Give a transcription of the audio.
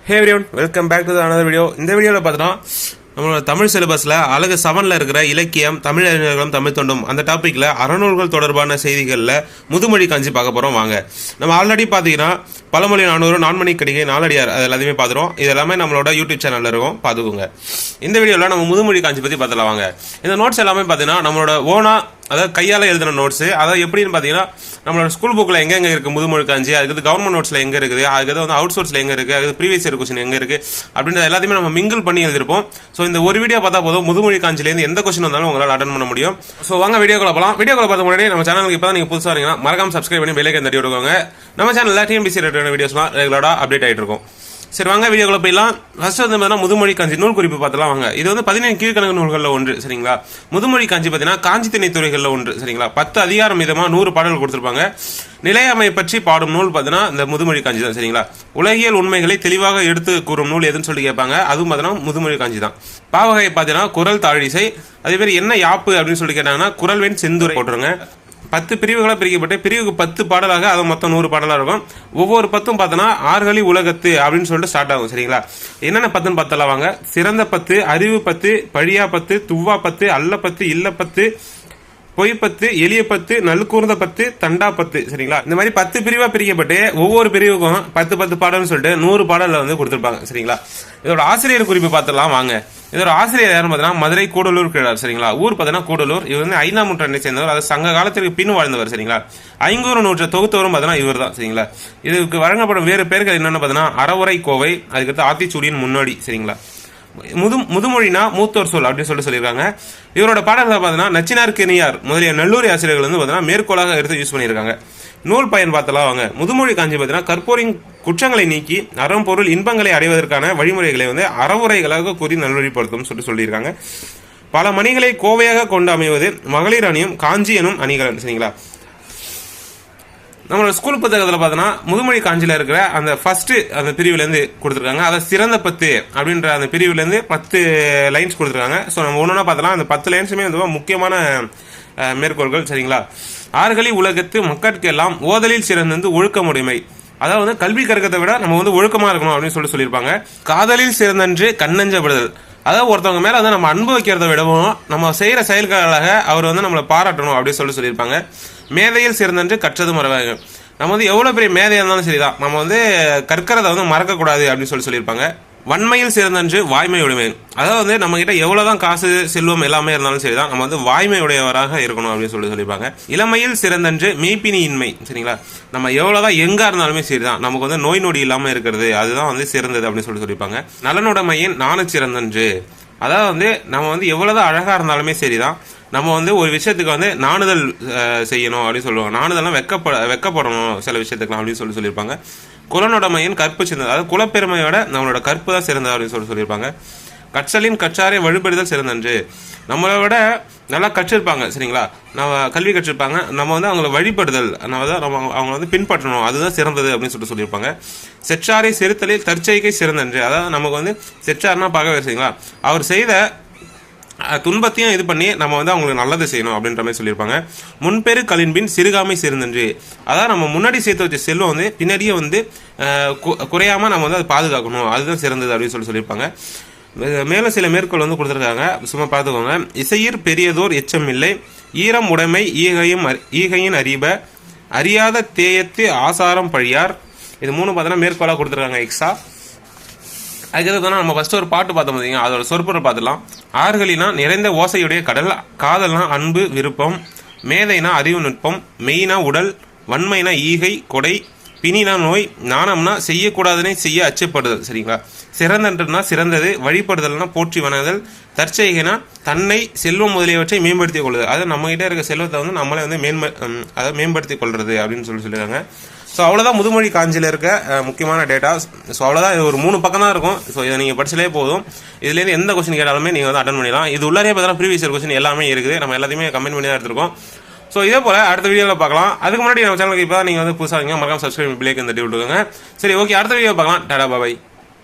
Hey everyone, welcome back to another video. இந்த வீடியோவில் பார்த்தோன்னா நம்மளோட தமிழ் சிலபஸில் அழகு 7ல் இருக்கிற இலக்கியம் தமிழ் அறிஞர்களும் தமிழ் தொண்டும் அந்த டாப்பிக்கில் அறநூல்கள் தொடர்பான செய்திகளில் முதுமொழி காஞ்சி பார்க்க போகிறோம். வாங்க, நம்ம ஆல்ரெடி பார்த்தீங்கன்னா பழமொழி 400 நான்மணி கடிகை நாலடியார் அது எல்லாத்தையுமே பார்த்துருவோம். இது எல்லாமே நம்மளோட யூடியூப் சேனலில் இருக்கும், பார்த்துக்கோங்க. இந்த வீடியோவில் நம்ம முதுமொழி காஞ்சி பற்றி பார்த்துலாம். வாங்க, இந்த நோட்ஸ் எல்லாமே பார்த்தீங்கன்னா நம்மளோட ஓனா அதாவது கையால் எழுதின நோட்ஸு. அதாவது எப்படின்னு பார்த்தீங்கன்னா நம்மளோட ஸ்கூல் புக்கில் எங்கெங்கே இருக்குது முதுமொழி காஞ்சி, அதுக்கு கவர்மெண்ட் நோட்ஸில் எங்கே இருக்குது, அதுக்கு வந்து அவுட் சோர்ஸில் எங்கே இருக்குது, அது ப்ரீவியஸ் இயர் கொஸ்டின் எங்கே இருக்குது அப்படின்ற எல்லாத்தையுமே நம்ம மிங்கிள் பண்ணி எழுதிருப்போம். ஸோ இந்த ஒரு வீடியோ பார்த்தா போதும் முதுமொழி காஞ்சிலேருந்து எந்த கொஸ்டின் வந்தாலும் உங்களால் அட்டன் பண்ண முடியும். ஸோ வாங்க வீடியோக்குள்ள போகலாம். வீடியோக்குள்ள பார்த்த முன்னாடி நம்ம சேனலுக்கு இப்போ தான் நீங்கள் புதுசாக வரீங்கன்னா மறக்காம சப்ஸ்கிரைப் பண்ணி பெல் ஐகான் தட்டி விடுவாங்க. நம்ம சேனலில் டிஎன்பிஎஸ்சி ரிலேட்டட் வீடியோஸ்லாம் ரெகுலராக அப்டேட் ஆகிட்டு இருக்கும். சரி வாங்க வீடியோக்குள்ள போயிடலாம். ஃபர்ஸ்ட் வந்து பார்த்தீங்கன்னா முதுமொழி காஞ்சி நூல் குறிப்பு பார்த்தலாம். வாங்க, இது வந்து 17 கீழ்கணக்கு நூல்களில் ஒன்று. சரிங்களா, முதுமொழி காஞ்சி பார்த்தீங்கன்னா காஞ்சி திணை துறைகளில் ஒன்று. சரிங்களா, 10 அதிகாரம் விதமாக 100 பாடல்கள் கொடுத்துருப்பாங்க. நிலையாமை பற்றி பாடும் நூல் பார்த்தீங்கன்னா இந்த முதுமொழி காஞ்சி தான். சரிங்களா, உலகியல் உண்மைகளை தெளிவாக எடுத்து கூறும் நூல் எதுன்னு சொல்லி கேட்பாங்க, அதுவும் பார்த்தீங்கன்னா முதுமொழி காஞ்சி தான். பாவகை பார்த்தீங்கன்னா குரல் தாழிசை, அதே மாதிரி என்ன யாப்பு அப்படின்னு சொல்லி கேட்டாங்கன்னா குரல்வெண் செந்துரை போட்டுருங்க. 10 பிரிவுகளாக பிரிக்கப்பட்டு பிரிவுக்கு 10 பாடலாக அது மொத்தம் 100 பாடலாக இருக்கும். ஒவ்வொரு 10ம் பார்த்தோன்னா ஆறுகளி உலகத்து அப்படின்னு சொல்லிட்டு ஸ்டார்ட் ஆகும். சரிங்களா, என்னென்ன 10ன்னு பார்த்தலாம் வாங்க. சிறந்த 10, அறிவு 10, பழியா 10, துவா 10, அல்ல 10, இல்ல 10, பொய் 10, எளிய 10, நல்கூர்ந்த 10, தண்டா 10. சரிங்களா, இந்த மாதிரி 10 பிரிவாக பிரிக்கப்பட்டு ஒவ்வொரு பிரிவுக்கும் 10 பாடல்னு சொல்லிட்டு 100 பாடலில் வந்து கொடுத்துருப்பாங்க. சரிங்களா, இதோட ஆசிரியர் குறிப்பு பார்த்துலாம் வாங்க. இதோட ஆசிரியர் யாருன்னு பார்த்தீங்கன்னா மதுரை கூடலூர் கிழார். சரிங்களா, ஊர் பார்த்தீங்கன்னா கூடலூர். இவர் வந்து 5ஆம் நூற்றாண்டை சேர்ந்தவர், அது சங்க காலத்திற்கு பின் வாழ்ந்தவர். சரிங்களா, 500 நூற்று தொகுத்தவரும் பார்த்தீங்கன்னா இவர் தான். சரிங்களா, இதுக்கு வழங்கப்படும் வேறு பேர்கள் என்னென்னு பார்த்தீங்கன்னா அறவுரை கோவை, அதுக்கடுத்து ஆத்திச்சூடியின் முன்னோடி. சரிங்களா, முதுமொழினா மூத்தோர் சொல் அப்படின்னு சொல்லியிருக்காங்க. இவரோட பாடல்களை பார்த்தீங்கன்னா நச்சினார்கினியார் முதலிய நல்லூரி ஆசிரியர்கள் வந்து பார்த்தீங்கன்னா மேற்கோளாக எடுத்து யூஸ் பண்ணியிருக்காங்க. நூல் பயன் பார்த்தலாம் வாங்க. முதுமொழி காஞ்சி பார்த்தீங்கன்னா கற்போரின் குற்றங்களை நீக்கி அறம் பொருள் இன்பங்களை அடைவதற்கான வழிமுறைகளை வந்து அறவுரைகளாக கூறி நல்வழிப்படுத்தும் சொல்லியிருக்காங்க. பல மணிகளை கோவையாக கொண்டு அமைவது மகளிர் அணியும் காஞ்சி எனும் அணிகள். சரிங்களா, நம்மளோட ஸ்கூல் புத்தகத்தில் பார்த்தோன்னா முதுமொழி காஞ்சியில் இருக்கிற அந்த ஃபர்ஸ்ட் அந்த பிரிவுலேருந்து கொடுத்துருக்காங்க. அதை சிறந்த 10 அப்படின்ற அந்த பிரிவுலேருந்து 10 லைன்ஸ் கொடுத்துருக்காங்க. ஸோ நம்ம ஒன்று ஒன்றா பார்த்தோன்னா அந்த 10 லைன்ஸுமே வந்து முக்கியமான மேற்கோள்கள். சரிங்களா, ஆறுகளி உலகத்து மக்கட்கெல்லாம் ஓதலில் சிறந்தது ஒழுக்கமுடைமை. அதாவது வந்து கல்வி கற்கத்தை விட நம்ம வந்து ஒழுக்கமாக இருக்கணும் அப்படின்னு சொல்லியிருப்பாங்க. காதலில் சிறந்தன்று கண்ணஞ்சப்படுதல், அதாவது ஒருத்தவங்க மேலே வந்து நம்ம அன்பு வைக்கிறத விடவும் நம்ம செய்கிற செயல்களாக அவர் வந்து நம்மளை பாராட்டணும் அப்படின்னு சொல்லியிருப்பாங்க. மேதையில் சிறந்தன்று கற்றது மறவாங்க, நம்ம வந்து எவ்வளோ பெரிய மேதையாக இருந்தாலும் சரிதான், நம்ம வந்து கற்கிறத வந்து மறக்கக்கூடாது அப்படின்னு சொல்லியிருப்பாங்க. வன்மையில் சிறந்தன்று வாய்மை உடைமை, அதாவது வந்து நம்ம கிட்ட எவ்வளவுதான் காசு செல்வம் எல்லாமே இருந்தாலும் சரிதான், நம்ம வந்து வாய்மை உடையவராக இருக்கணும் அப்படின்னு சொல்லியிருப்பாங்க. இளமையில் சிறந்தன்று மெய்ப்பினியின்மை. சரிங்களா, நம்ம எவ்வளவுதான் எங்கா இருந்தாலுமே சரிதான், நமக்கு வந்து நோய் நொடி இல்லாமல் இருக்கிறது அதுதான் வந்து சிறந்தது அப்படின்னு சொல்லியிருப்பாங்க. நலனுடைமையின் நாண சிறந்தன்று, அதாவது வந்து நம்ம வந்து எவ்வளவுதான் அழகா இருந்தாலுமே சரிதான், நம்ம வந்து ஒரு விஷயத்துக்கு வந்து நாணுதல் செய்யணும் அப்படின்னு சொல்லுவாங்க. நாணுதல்லாம் வெக்கப்படணும் சில விஷயத்துக்குலாம் அப்படின்னு சொல்லியிருப்பாங்க. குலனுடைமையின் கற்பு சிறந்தது, அதாவது குலப்பெருமையோட நம்மளோட கற்பு தான் சிறந்தது அப்படின்னு சொல்லியிருப்பாங்க. கற்றலின் கற்றாரை வழிபடுதல் சிறந்தன்று, நம்மளை விட நல்லா கற்றிருப்பாங்க. சரிங்களா, நம்ம கல்வி கற்றிருப்பாங்க, நம்ம வந்து அவங்கள வழிபடுதல் நம்ம அவங்க வந்து பின்பற்றணும், அதுதான் சிறந்தது அப்படின்னு சொல்லியிருப்பாங்க. செற்றாரை செறுத்தலில் தற்செய்கை சிறந்தன்று, அதாவது நமக்கு வந்து செற்றார்னா பார்க்கவே. சரிங்களா, அவர் செய்த துன்பத்தையும் இது பண்ணி நம்ம வந்து அவங்களுக்கு நல்லது செய்யணும் அப்படின்ற மாதிரி சொல்லியிருப்பாங்க. முன்பெரு கலின்பின் சிறுகாமை சிறந்தன்று, அதாவது நம்ம முன்னாடி சேர்த்து வச்ச செல்வம் வந்து பின்னாடியே வந்து குறையாமல் நம்ம வந்து அதை பாதுகாக்கணும், அதுதான் சிறந்தது அப்படின்னு சொல்லியிருப்பாங்க. மேலும் சில மேற்கோள் வந்து கொடுத்துருக்காங்க, சும்மா பார்த்துக்கோங்க. இசையிர் பெரியதோர் எச்சம் இல்லை, ஈரம் உடைமை ஈகையின் அறிப, அறியாத தேயத்து ஆசாரம் பழியார். இது 3 பார்த்தோன்னா மேற்கோளாக கொடுத்துருக்காங்க எக்ஸ்ட்ரா. அதுக்கு நம்ம ஃபர்ஸ்ட் ஒரு பாட்டு பார்த்தோம் பார்த்தீங்க, அதோட சொற்பொருள் பார்த்துலாம். ஆறுகளினா நிறைந்த ஓசையுடைய கடல், காதல்னா அன்பு விருப்பம், மேதைனா அறிவு நுட்பம், மெய்னா உடல், வன்மைனா ஈகை கொடை, பிணினா நோய், நாணம்னா செய்யக்கூடாதுனே செய்ய அச்சப்படுதல். சரிங்களா, சிறந்தன்றனா சிறந்தது, வழிபடுதல்னா போற்றி வணங்குதல், தற்செய்கைனா தன்னை செல்வம் முதலியவற்றை மேம்படுத்திக் கொள்ளுது, அதாவது நம்ம கிட்ட இருக்க செல்வத்தை வந்து நம்மளே வந்து அதை மேம்படுத்திக் கொள்றது அப்படின்னு சொல்லியிருக்காங்க. ஸோ அவ்வளோதான் முதுமொழி காஞ்சியில் இருக்க முக்கியமான டேட்டாஸ். ஸோ அவ்வளோதான், இது ஒரு 3 பக்கம் தான் இருக்கும். ஸோ இதை நீங்கள் படிச்சாலே போதும். இதுலேருந்து எந்த கொஸ்டின் கேட்டாலுமே நீங்கள் வந்து அட்டன் பண்ணிடலாம். இது உள்ளே பார்த்தா ப்ரீவியஸ் இயர் கொஸ்டின் எல்லாமே இருக்குது, நம்ம எல்லாத்தையுமே கமெண்ட் பண்ணி தான் எடுத்துருக்கோம். ஸோ இதே போல் அடுத்த வீடியோவில் பார்க்கலாம். அதுக்கு முன்னாடி நம்ம சேனலுக்கு இப்போ தான் நீங்கள் வந்து புதுசாக மறக்காம சப்ஸ்கிரைப் பிள்ளைக்கு இந்த டிவி விட்டுருங்க. சரி, ஓகே, அடுத்த வீடியோ பார்க்கலாம். டாடா பாய்.